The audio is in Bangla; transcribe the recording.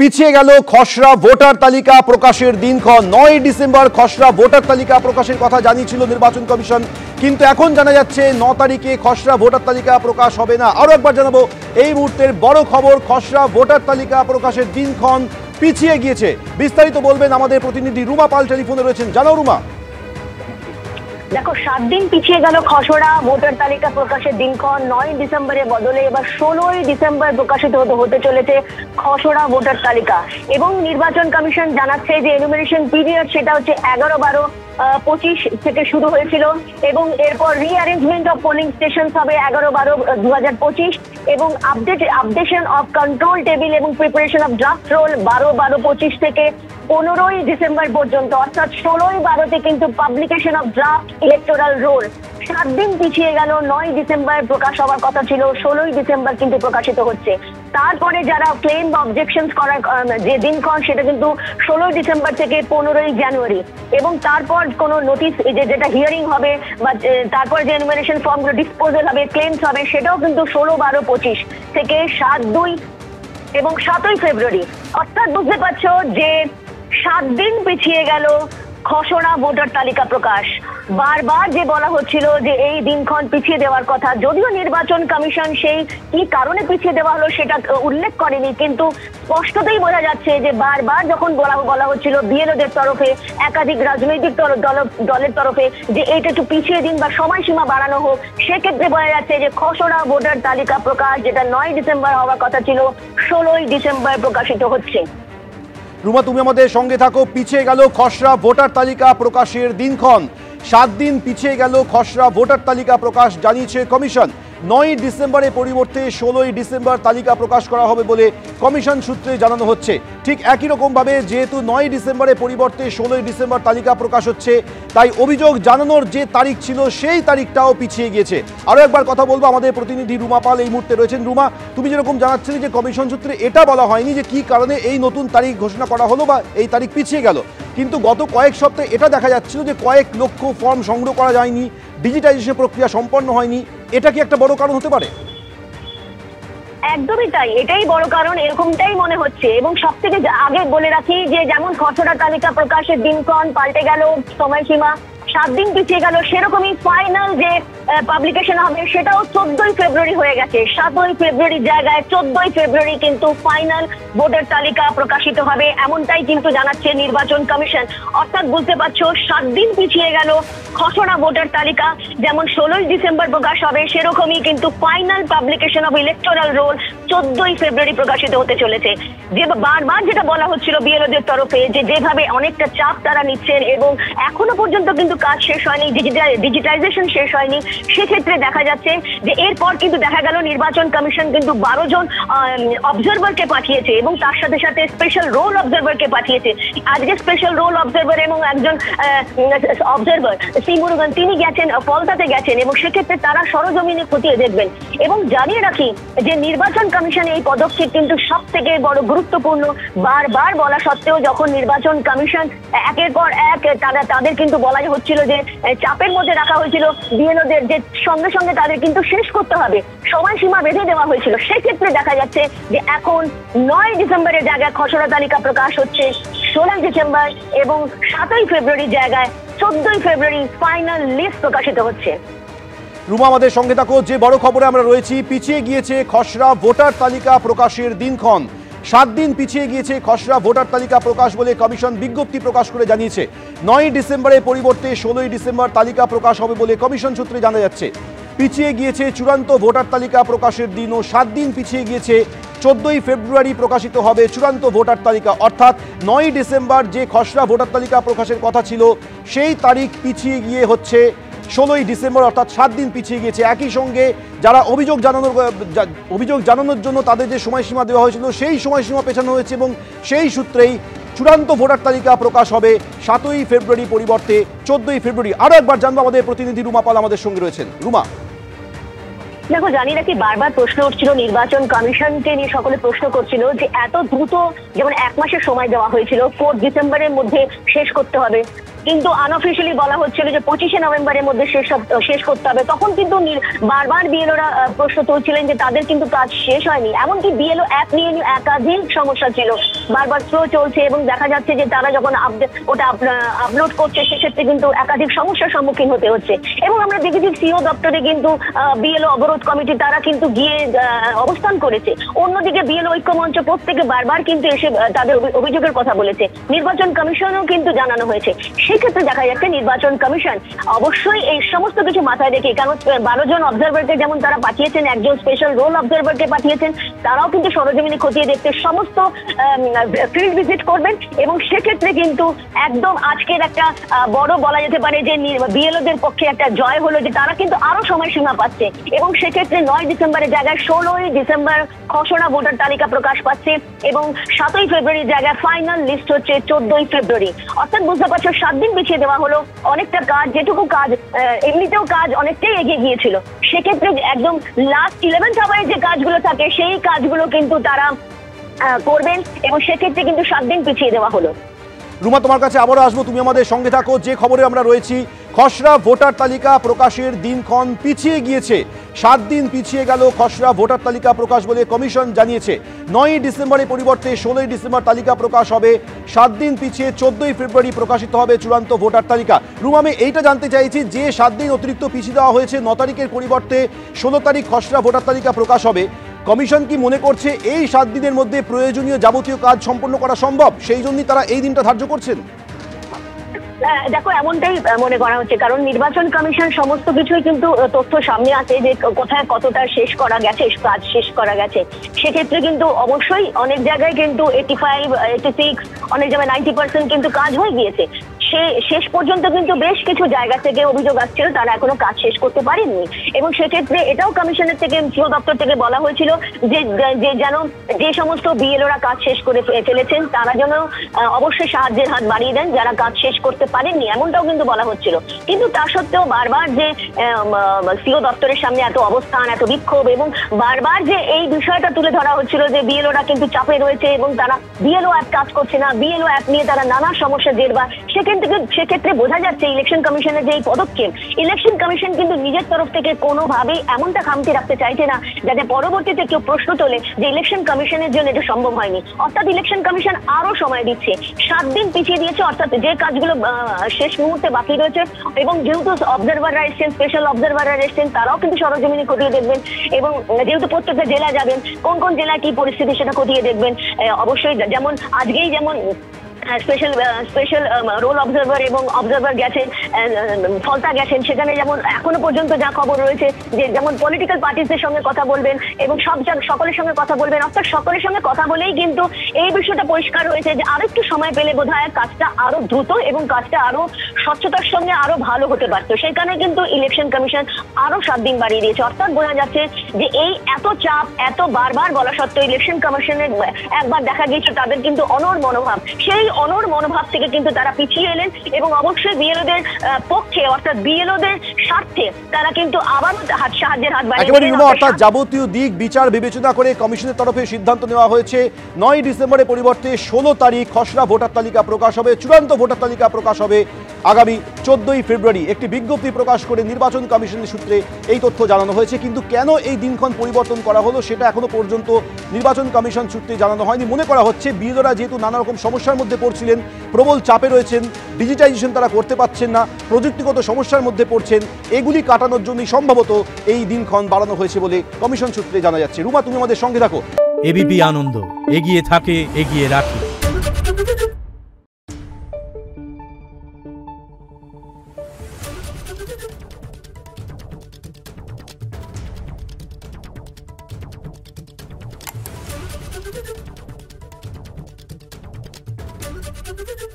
পিছিয়ে গেল খসড়া ভোটার তালিকা প্রকাশের দিনক্ষণ। 9 ডিসেম্বর খসড়া ভোটার তালিকা প্রকাশের কথা জানিয়েছিল নির্বাচন কমিশন, কিন্তু এখন জানা যাচ্ছে 9 তারিখে খসড়া ভোটার তালিকা প্রকাশ হবে না। আরো একবার জানাবো, এই মুহূর্তের বড় খবর, খসড়া ভোটার তালিকা প্রকাশের দিনক্ষণ পিছিয়ে গিয়েছে। বিস্তারিত বলবেন আমাদের প্রতিনিধি রুমা পাল, টেলিফোনে রয়েছেন। জানাও রুমা। দেখো, 7 দিন পিছিয়ে গেল খসড়া ভোটার তালিকা প্রকাশের দিনক্ষণ। 9 ডিসেম্বরের বদলে এবার 16ই ডিসেম্বর প্রকাশিত হতে চলেছে খসড়া ভোটার তালিকা। এবং নির্বাচন কমিশন জানাচ্ছে যে এনুমারেশন পিরিয়ড সেটা হচ্ছে 11-12-25 থেকে শুরু হয়েছিল, এবং এরপর রিঅ্যারেঞ্জমেন্ট অফ পোলিং স্টেশন হবে 11-12-2025, এবং আপডেশন অফ কন্ট্রোল টেবিল এবং প্রিপারেশন অফ ড্রাফট রোল 12-12-25 থেকে 15ই ডিসেম্বর পর্যন্ত, অর্থাৎ 16-12-তে কিন্তু publication of draft electoral role. 7 দিন পিছিয়ে গেল। 9 ডিসেম্বর প্রকাশ হওয়ার কথা ছিল, 16ই ডিসেম্বর কিন্তু প্রকাশিত হচ্ছে। তারপরে যারা ক্লেম বা অবজেকশন করার যে দিনক্ষণ সেটা কিন্তু 16 ডিসেম্বর থেকে 15ই জানুয়ারি, এবং তারপর কোনো নোটিশ যেটা হিয়ারিং হবে বা তারপর যে এনুমারেশন ফর্মগুলো ডিসপোজাল হবে, ক্লেমস হবে, সেটাও কিন্তু 16-12-25 থেকে 7-2 এবং 7ই ফেব্রুয়ারি। অর্থাৎ বুঝতে পারছো যে 7 দিন পিছিয়ে গেল খসড়া ভোটার তালিকা প্রকাশ। বারবার যে বলা হচ্ছিল যে এই দিনক্ষণ পিছিয়ে দেওয়ার কথা, যদিও নির্বাচন কমিশন সেই কি কারণে পিছিয়ে দেওয়া হলো সেটা উল্লেখ করেনি, কিন্তু স্পষ্টতই বোঝা যাচ্ছে যে বারবার যখন বলা হচ্ছিল বিএলওদের তরফে, একাধিক রাজনৈতিক দলের তরফে যে এইটা একটু পিছিয়ে দিন বা সময়সীমা বাড়ানো হোক, সেক্ষেত্রে বোঝা যাচ্ছে যে খসড়া ভোটার তালিকা প্রকাশ যেটা 9 ডিসেম্বর হওয়ার কথা ছিল, 16ই ডিসেম্বর প্রকাশিত হচ্ছে। রুমা, তুমি আমাদের সঙ্গে থাকো। পিছিয়ে গেল খসড়া ভোটার তালিকা প্রকাশের দিনক্ষণ। 7 দিন পিছিয়ে গেল খসড়া ভোটার তালিকা প্রকাশ, জানিয়েছে কমিশন। 9 ডিসেম্বরের পরিবর্তে 16ই ডিসেম্বর তালিকা প্রকাশ করা হবে বলে কমিশন সূত্রে জানানো হচ্ছে। ঠিক একই রকমভাবে যেহেতু 9 ডিসেম্বরের পরিবর্তে 16ই ডিসেম্বর তালিকা প্রকাশ হচ্ছে, তাই অভিযোগ জানানোর যে তারিখ ছিল সেই তারিখটাও পিছিয়ে গিয়েছে। আরও একবার কথা বলবো, আমাদের প্রতিনিধি রুমা পাল এই মুহূর্তে রয়েছেন। রুমা, তুমি যেরকম জানাচ্ছিলে যে কমিশন সূত্রে এটা বলা হয়নি যে কি কারণে এই নতুন তারিখ ঘোষণা করা হলো বা এই তারিখ পিছিয়ে গেল, কিন্তু গত কয়েক সপ্তাহে এটা দেখা যাচ্ছিল যে কয়েক লক্ষ ফর্ম সংগ্রহ করা যায়নি, ডিজিটাইজেশন প্রক্রিয়া সম্পন্ন হয়নি। এটা কি একটা বড় কারণ হতে পারে? একদমই তাই, এটাই বড় কারণ, এরকমটাই মনে হচ্ছে। এবং সব থেকে আগে বলে রাখি যে যেমন খসড়া তালিকা প্রকাশের দিনক্ষণ পাল্টে গেল, সময়সীমা 7 দিন পিছিয়ে গেল, সেরকমই ফাইনাল যে পাবলিকেশন হবে সেটাও 14ই ফেব্রুয়ারি হয়ে গেছে। 7ই ফেব্রুয়ারির জায়গায় 14ই ফেব্রুয়ারি কিন্তু ফাইনাল ভোটার তালিকা প্রকাশিত হবে, এমনটাই কিন্তু জানাচ্ছে নির্বাচন কমিশন। অর্থাৎ বুঝতে পারছো, 7 দিন পিছিয়ে গেল খসড়া ভোটার তালিকা। যেমন 16ই ডিসেম্বর প্রকাশ হবে, সেরকমই কিন্তু final publication of electoral roll 14ই ফেব্রুয়ারি প্রকাশিত হতে চলেছে। যে বারবার যেটা বলা হচ্ছিল বিএলওদের তরফে যে যেভাবে অনেকটা চাপ তারা নিচ্ছেন এবং এখনো পর্যন্ত কিন্তু কাজ শেষ হয়নি, ডিজিটাইজেশন শেষ হয়নি, সেক্ষেত্রে দেখা যাচ্ছে যে এরপর কিন্তু দেখা গেল নির্বাচন কমিশন কিন্তু 12 জন অবজারভারকে পাঠিয়েছে এবং তার সাথে সাথে স্পেশাল রোল অবজারভারকে পাঠিয়েছে। আজকে স্পেশাল রোল অবজারভার এবং একজন অবজারভার সি মুরুগান তিনি গেছেন, ফলতাতে গেছেন, এবং সেক্ষেত্রে তারা সরজমিনে খতিয়ে দেখবেন। এবং জানিয়ে রাখি যে নির্বাচন কমিশন এই পদক্ষেপ কিন্তু সব থেকে বড় গুরুত্বপূর্ণ। বারবার বলা সত্ত্বেও যখন নির্বাচন কমিশন একের পর এক তাদের কিন্তু বলা হচ্ছিল যে চাপের মধ্যে রাখা হয়েছিল বিএলওদের, যে সঙ্গে সঙ্গে তাদের কিন্তু শেষ করতে হবে, সময়সীমা বেঁধে দেওয়া হয়েছিল। সেক্ষেত্রে দেখা যাচ্ছে যে এখন 9 ডিসেম্বরের জায়গায় খসড়া তালিকা প্রকাশ হচ্ছে 16 ডিসেম্বর, এবং 7ই ফেব্রুয়ারির জায়গায় 14ই ফেব্রুয়ারি ফাইনাল লিস্ট প্রকাশিত হচ্ছে। রুমা, আমাদের সঙ্গে থাকো। যে বড় খবরে আমরা রয়েছি, পিছিয়ে গিয়েছে খসড়া ভোটার তালিকা প্রকাশের দিনক্ষণ। 7 দিন পিছিয়ে গিয়েছে খসড়া ভোটার তালিকা প্রকাশ বলে কমিশন বিজ্ঞপ্তি প্রকাশ করে জানিয়েছে। 9 ডিসেম্বরের পরিবর্তে 16ই ডিসেম্বর তালিকা প্রকাশ হবে বলে কমিশন সূত্রে জানা যাচ্ছে। পিছিয়ে গিয়েছে চূড়ান্ত ভোটার তালিকা প্রকাশের দিনও, 7 দিন পিছিয়ে গিয়েছে। 14ই ফেব্রুয়ারি প্রকাশিত হবে চূড়ান্ত ভোটার তালিকা। অর্থাৎ 9 ডিসেম্বর যে খসড়া ভোটার তালিকা প্রকাশের কথা ছিল সেই তারিখ পিছিয়ে গিয়ে হচ্ছে 16ই ডিসেম্বর, অর্থাৎ 7 দিন পিছিয়ে গিয়েছে। একই সঙ্গে যারা অভিযোগ জানানোর জন্য তাদের যে সময়সীমা দেওয়া হয়েছিল সেই সময়সীমা পেছানো হয়েছে, এবং সেই সূত্রেই চূড়ান্ত ভোটার তালিকা প্রকাশ হবে 7ই ফেব্রুয়ারি পরিবর্তে 14ই ফেব্রুয়ারি। আরও একবার জানবো, আমাদের প্রতিনিধি রুমা পাল আমাদের সঙ্গে রয়েছেন। রুমা, দেখো, জানি নাকি বারবার প্রশ্ন উঠছিল, নির্বাচন কমিশনকে নিয়ে সকলে প্রশ্ন করছিল যে এত দ্রুত, যেমন 1 মাসের সময় দেওয়া হয়েছিল, 4 ডিসেম্বরের মধ্যে শেষ করতে হবে, কিন্তু আনঅফিসিয়ালি বলা হচ্ছিল যে 25শে নভেম্বরের মধ্যে শেষ করতে হবে। তখন কিন্তু বারবার বিএলওরা প্রশ্ন তুলছিলেন যে তাদের কিন্তু কাজ শেষ হয়নি। এমনকি বিএলও অ্যাপ নিয়ে একাধিক সমস্যা ছিল, বারবার স্লো চলছে এবং দেখা যাচ্ছে যে তারা যখন ওটা আপলোড করছে সেক্ষেত্রে কিন্তু একাধিক সমস্যার সম্মুখীন হতে হচ্ছে। এবং আমরা দেখেছি সিও দপ্তরে কিন্তু বিএলও অবরোধ কমিটি তারা কিন্তু গিয়ে অবস্থান করেছে। অন্যদিকে বিএলও ঐক্যমঞ্চ প্রত্যেকে বারবার কিন্তু এসে তাদের অভিযোগের কথা বলেছে। নির্বাচন কমিশনও কিন্তু জানানো হয়েছে। সেক্ষেত্রে দেখা যাচ্ছে নির্বাচন কমিশন অবশ্যই এই সমস্ত কিছু মাথায় রেখে, কারণ 12 জন অবজারভারকে যেমন তারা পাঠিয়েছেন, একজন স্পেশাল রোল অবজারভারকে পাঠিয়েছেন, তারাও কিন্তু সরজমিনে খতিয়ে দেখতে সমস্ত ফিল্ড ভিজিট করবেন। এবং সেক্ষেত্রে কিন্তু একদম আজকের একটা বড় বলা যেতে পারে যে বিএলওদের পক্ষে একটা জয় হলো যে তারা কিন্তু আরো সময়সীমা পাচ্ছে। এবং সেক্ষেত্রে 9 ডিসেম্বরের জায়গায় 16ই ডিসেম্বর খসড়া ভোটার তালিকা প্রকাশ পাচ্ছে এবং 7ই ফেব্রুয়ারির জায়গায় ফাইনাল লিস্ট হচ্ছে 14ই ফেব্রুয়ারি। অর্থাৎ বুঝতে পারছো 7 দিন পিছিয়ে দেওয়া হলো। অনেকটা কাজ, যেটুকু কাজ এমনিতেও কাজ অনেকটাই এগিয়ে গিয়েছিল, সেক্ষেত্রে একদম লাস্ট 11th আওয়ারে যে কাজগুলো থাকে সেই কাজগুলো কিন্তু তারা করবেন এবং সেক্ষেত্রে কিন্তু 7 দিন পিছিয়ে দেওয়া হলো। রুমা, তোমার কাছে আবারও আসবো, তুমি আমাদের সঙ্গে থাকো। যে খবরে আমরা রয়েছি, খসড়া ভোটার তালিকা প্রকাশের দিনক্ষণ পিছিয়ে গিয়েছে, 7 দিন পিছিয়ে গেল খসড়া ভোটার তালিকা প্রকাশ বলে কমিশন জানিয়েছে। 9ই ডিসেম্বরের পরিবর্তে 16ই ডিসেম্বর তালিকা প্রকাশ হবে, 7 দিন পিছিয়ে 14ই ফেব্রুয়ারি প্রকাশিত হবে চূড়ান্ত ভোটার তালিকা। রুমা, আমি এইটা জানতে চাইছি যে 7 দিন অতিরিক্ত পিছিয়ে দেওয়া হয়েছে, 9 তারিখের পরিবর্তে 16 তারিখ খসড়া ভোটার তালিকা প্রকাশ হবে, কমিশন কি মনে করছে এই 7 দিনের মধ্যে প্রয়োজনীয় যাবতীয় কাজ সম্পন্ন করা সম্ভব, সেই জন্যই তারা এই দিনটা ধার্য করছেন? দেখো, এমনটাই মনে করা হচ্ছে, কারণ নির্বাচন কমিশন সমস্ত কিছুই কিন্তু তথ্য সামনে আছে যে কোথায় কতটা শেষ করা গেছে, কাজ শেষ করা গেছে। সেক্ষেত্রে কিন্তু অবশ্যই অনেক জায়গায় কিন্তু 85, 86, অনেক জায়গায় 90% কিন্তু কাজ হয়ে গিয়েছে। শেষ পর্যন্ত কিন্তু বেশ কিছু জায়গা থেকে অভিযোগ আসছিল তারা এখনো কাজ শেষ করতে পারেননি। এবং সেক্ষেত্রে এটাও কমিশনের থেকে, সিও দপ্তর থেকে বলা হয়েছিল যে যেন যে সমস্ত বিএলওরা কাজ শেষ করে ফেলেছেন তারা যেন অবশ্যই সাহায্যের হাত বাড়িয়ে দেন যারা কাজ শেষ করতে পারেননি, এমনটাও কিন্তু বলা হচ্ছিল। কিন্তু তা সত্ত্বেও বারবার যে সিও দপ্তরের সামনে এত অবস্থান, এত বিক্ষোভ এবং বারবার যে এই বিষয়টা তুলে ধরা হচ্ছিল যে বিএলওরা কিন্তু চাপে রয়েছে এবং তারা বিএলও অ্যাপ কাজ করছে না, বিএলও অ্যাপ নিয়ে তারা নানা সমস্যা জেরবার। সেক্ষেত্রে বোঝা যাচ্ছে ইলেকশন কমিশনের যে এই পদক্ষেপ, ইলেকশন কমিশন কিন্তু নিজের তরফ থেকে কোনোভাবেই এমনটা খামতি রাখতে চাইছে না যাতে পরবর্তীতে কেউ প্রশ্ন তোলে যে ইলেকশন কমিশনের জন্য এটা সম্ভব হয়নি। অর্থাৎ ইলেকশন কমিশন আরো সময় দিচ্ছে, 7 দিন পিছিয়ে দিয়েছে। অর্থাৎ যে কাজগুলো শেষ মুহূর্তে বাকি রয়েছে এবং যেহেতু অবজারভাররা এসছেন, স্পেশাল অবজারভাররা এসছেন, তারাও কিন্তু সরজমিনে খতিয়ে দেখবেন এবং যেহেতু প্রত্যেকটা জেলা যাবেন, কোন কোন জেলায় কি পরিস্থিতি সেটা খতিয়ে দেখবেন। অবশ্যই যেমন আজকেই যেমন স্পেশাল রোল অবজারভার এবং অবজারভার গেছেন, ফলতা গেছেন, সেখানে যেমন এখনো পর্যন্ত যা খবর রয়েছে যে যেমন পলিটিক্যাল পার্টিসদের সঙ্গে কথা বলবেন এবং সকলের সঙ্গে কথা বলবেন। অর্থাৎ সকলের সঙ্গে কথা বলেই কিন্তু এই বিষয়টা পরিষ্কার হয়েছে যে আরো একটু সময় পেলে বোধহয় কাজটা আরো দ্রুত এবং কাজটা আরো স্বচ্ছতার সঙ্গে আরো ভালো হতে পারত। সেই কারণে কিন্তু ইলেকশন কমিশন আরো 7 দিন বাড়িয়ে দিয়েছে। অর্থাৎ বোঝা যাচ্ছে যে এই এত চাপ, এত বারবার বলা সত্ত্বেও ইলেকশন কমিশনের একবার দেখা গিয়েছে তাদের কিন্তু অনড় মনোভাব, সেই অনড় মনোভাব থেকে কিন্তু তারা পিছিয়ে এলেন এবং অবশ্যই বিএলওদের পক্ষে, অর্থাৎ বিএলওদের স্বার্থে তারা কিন্তু আবার সাহায্যের হাত বাড়িয়ে দিলেন। অর্থাৎ যাবতীয় দিক বিচার বিবেচনা করে কমিশনের তরফে সিদ্ধান্ত নেওয়া হয়েছে 9 ডিসেম্বরের পরিবর্তে 16 তারিখ খসড়া ভোটার তালিকা প্রকাশ হবে, চূড়ান্ত ভোটার তালিকা প্রকাশ হবে আগামী 14ই ফেব্রুয়ারি। একটি বিজ্ঞপ্তি প্রকাশ করে নির্বাচন কমিশনের সূত্রে এই তথ্য জানানো হয়েছে। কিন্তু কেন এই দিনক্ষণ পরিবর্তন করা হলো সেটা এখনো পর্যন্ত নির্বাচন কমিশন সূত্রে জানানো হয়নি। মনে করা হচ্ছে বিএলওরা যেহেতু নানা রকম সমস্যার মধ্যে পড়ছিলেন, প্রবল চাপে রয়েছেন, ডিজিটাইজেশন তারা করতে পারছেন না, প্রযুক্তিগত সমস্যার মধ্যে পড়ছেন, এগুলি কাটানোর জন্যই সম্ভবত এই দিনক্ষণ বাড়ানো হয়েছে বলে কমিশন সূত্রে জানা যাচ্ছে। রুমা, তুমি আমাদের সঙ্গে থাকো। এবিপি আনন্দ, এগিয়ে থাকে, এগিয়ে রাখে। Thank you.